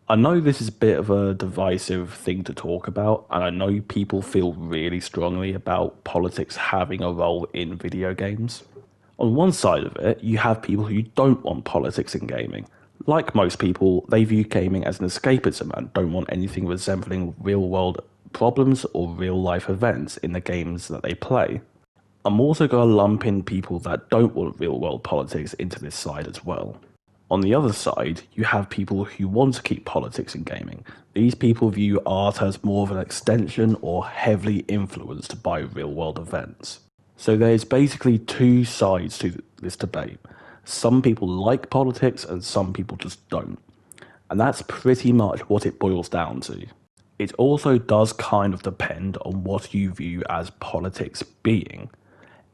I know this is a bit of a divisive thing to talk about, and I know people feel really strongly about politics having a role in video games. On one side of it, you have people who don't want politics in gaming. Like most people, they view gaming as an escapism and don't want anything resembling real world problems or real life events in the games that they play. I'm also going to lump in people that don't want real world politics into this side as well. On the other side, you have people who want to keep politics in gaming. These people view art as more of an extension or heavily influenced by real world events. So there's basically two sides to this debate. Some people like politics and some people just don't. And that's pretty much what it boils down to. It also does kind of depend on what you view as politics being.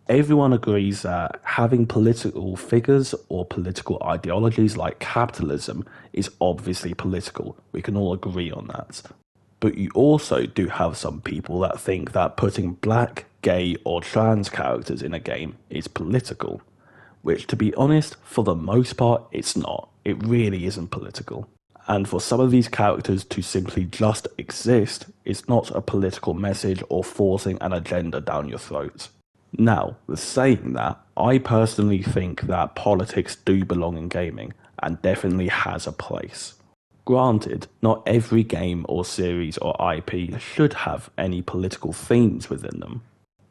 Everyone agrees that having political figures or political ideologies like capitalism is obviously political. We can all agree on that. But you also do have some people that think that putting black, gay, or trans characters in a game is political. Which, to be honest, for the most part, it's not. It really isn't political. And for some of these characters to simply just exist is not a political message or forcing an agenda down your throat. Now, with saying that, I personally think that politics do belong in gaming, and definitely has a place. Granted, not every game or series or IP should have any political themes within them.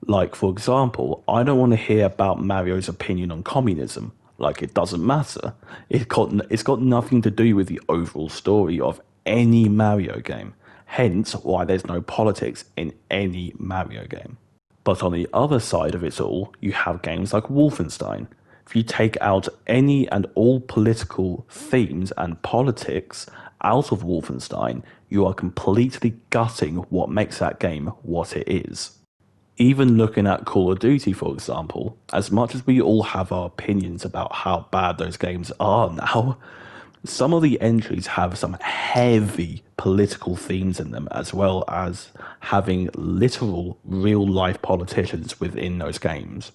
Like, for example, I don't want to hear about Mario's opinion on communism. Like, it doesn't matter. It's got nothing to do with the overall story of any Mario game. Hence, why there's no politics in any Mario game. But on the other side of it all, you have games like Wolfenstein. If you take out any and all political themes and politics out of Wolfenstein, you are completely gutting what makes that game what it is. Even looking at Call of Duty, for example, as much as we all have our opinions about how bad those games are now, some of the entries have some heavy political themes in them, as well as having literal real life politicians within those games.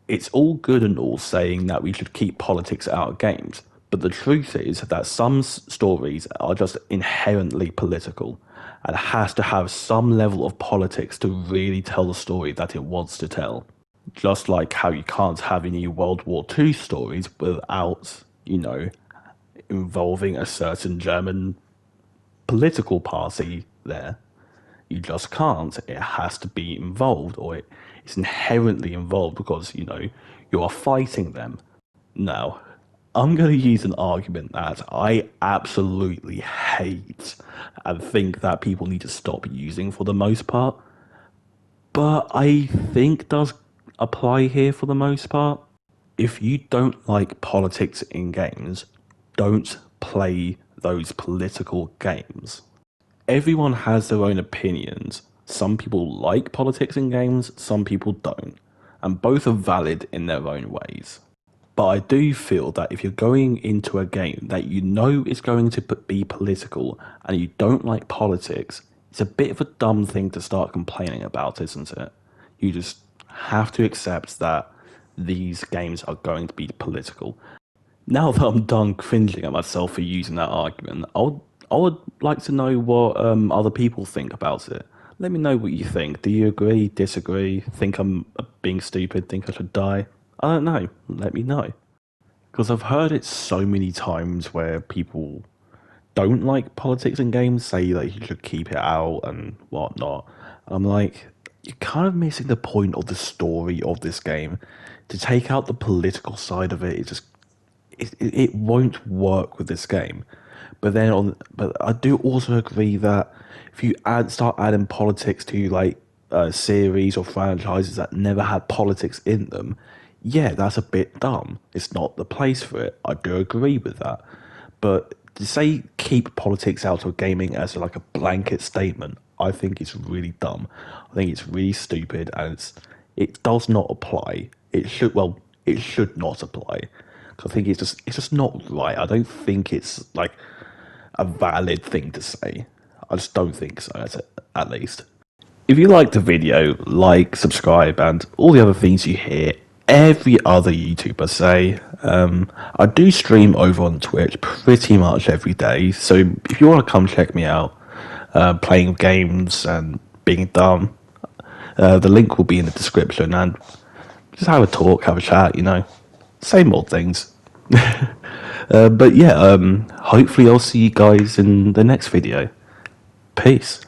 It's all good and all saying that we should keep politics out of games, but the truth is that some stories are just inherently political and has to have some level of politics to really tell the story that it wants to tell. Just like how you can't have any World War II stories without, involving a certain German political party there. You just can't. It has to be involved, or it's inherently involved because, you are fighting them. Now, I'm going to use an argument that I absolutely hate and think that people need to stop using for the most part, but I think does apply here for the most part. If you don't like politics in games, don't play those political games. Everyone has their own opinions. Some people like politics in games, some people don't, and both are valid in their own ways. But I do feel that if you're going into a game that you know is going to be political and you don't like politics, it's a bit of a dumb thing to start complaining about, isn't it? You just have to accept that these games are going to be political. Now that I'm done cringing at myself for using that argument, I would like to know what other people think about it. Let me know what you think. Do you agree, disagree, think I'm being stupid, think I should die? I don't know. Let me know. Because I've heard it so many times where people don't like politics in games, say that you should keep it out and whatnot. I'm like, you're kind of missing the point of the story of this game. To take out the political side of it, it won't work with this game. But I do also agree that if you start adding politics to like series or franchises that never had politics in them, yeah, that's a bit dumb. It's not the place for it. I do agree with that. But to say keep politics out of gaming as like a blanket statement, I think it's really dumb. I think it's really stupid, and it does not apply. It should not apply. 'Cause I think it's just not right. I don't think it's like a valid thing to say. I just don't think so, at least. If you liked the video, like, subscribe, and all the other things you hear every other YouTuber say, I do stream over on Twitch pretty much every day. So if you want to come check me out, playing games and being dumb, the link will be in the description, and just have a talk, have a chat, same old things. But yeah, hopefully I'll see you guys in the next video. Peace.